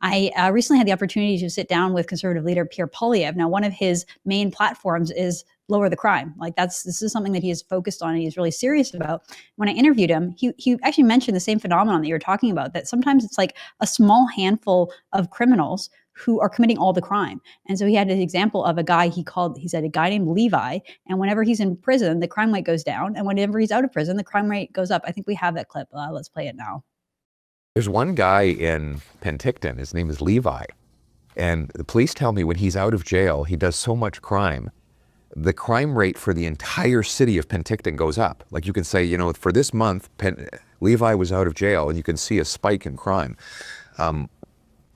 I recently had the opportunity to sit down with conservative leader Pierre Poilievre. Now, one of his main platforms is lower the crime. Like this is something that he is focused on and he's really serious about. When I interviewed him, he actually mentioned the same phenomenon that you're talking about, that sometimes it's like a small handful of criminals who are committing all the crime. And so he had an example of a guy he said a guy named Levi, and whenever he's in prison, the crime rate goes down, and whenever he's out of prison, the crime rate goes up. I think we have that clip. Let's play it now. There's one guy in Penticton, his name is Levi, and the police tell me when he's out of jail, he does so much crime, the crime rate for the entire city of Penticton goes up. Like you can say, you know, for this month, Levi was out of jail, and you can see a spike in crime.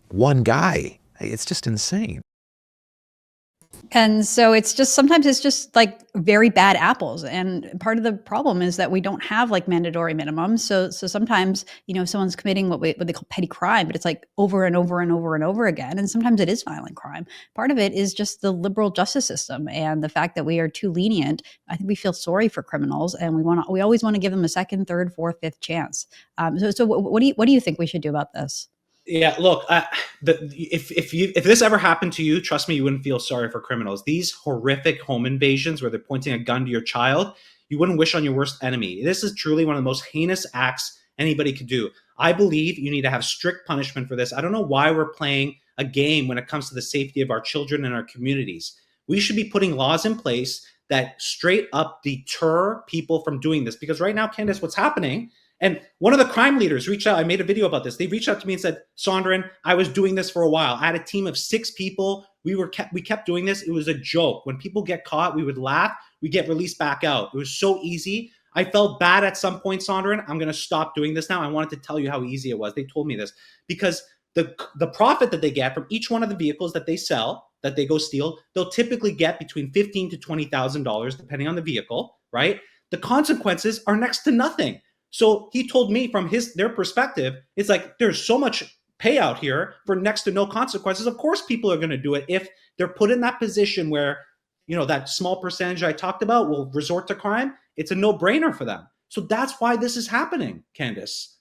One guy, it's just insane. And so sometimes it's just like very bad apples. And part of the problem is that we don't have like mandatory minimums. So sometimes, someone's committing what they call petty crime, but it's like over and over and over and over again. And sometimes it is violent crime. Part of it is just the liberal justice system and the fact that we are too lenient. I think we feel sorry for criminals, and we always want to give them a second, third, fourth, fifth chance. So what do you think we should do about this? Yeah, look, if this ever happened to you, trust me, you wouldn't feel sorry for criminals. These horrific home invasions where they're pointing a gun to your child, you wouldn't wish on your worst enemy. This is truly one of the most heinous acts anybody could do. I believe you need to have strict punishment for this. I don't know why we're playing a game when it comes to the safety of our children and our communities. We should be putting laws in place that straight up deter people from doing this. Because right now, Candace, what's happening, and one of the crime leaders reached out. I made a video about this. They reached out to me and said, Sondran, I was doing this for a while. I had a team of 6 people. We kept doing this. It was a joke. When people get caught, we would laugh. We get released back out. It was so easy. I felt bad at some point, Sondran. I'm going to stop doing this now. I wanted to tell you how easy it was. They told me this because the profit that they get from each one of the vehicles that they sell, that they go steal, they'll typically get between $15,000 to $20,000, depending on the vehicle, right? The consequences are next to nothing. So he told me from their perspective, it's like there's so much payout here for next to no consequences. Of course, people are going to do it if they're put in that position where, that small percentage I talked about will resort to crime. It's a no-brainer for them. So that's why this is happening, Candace.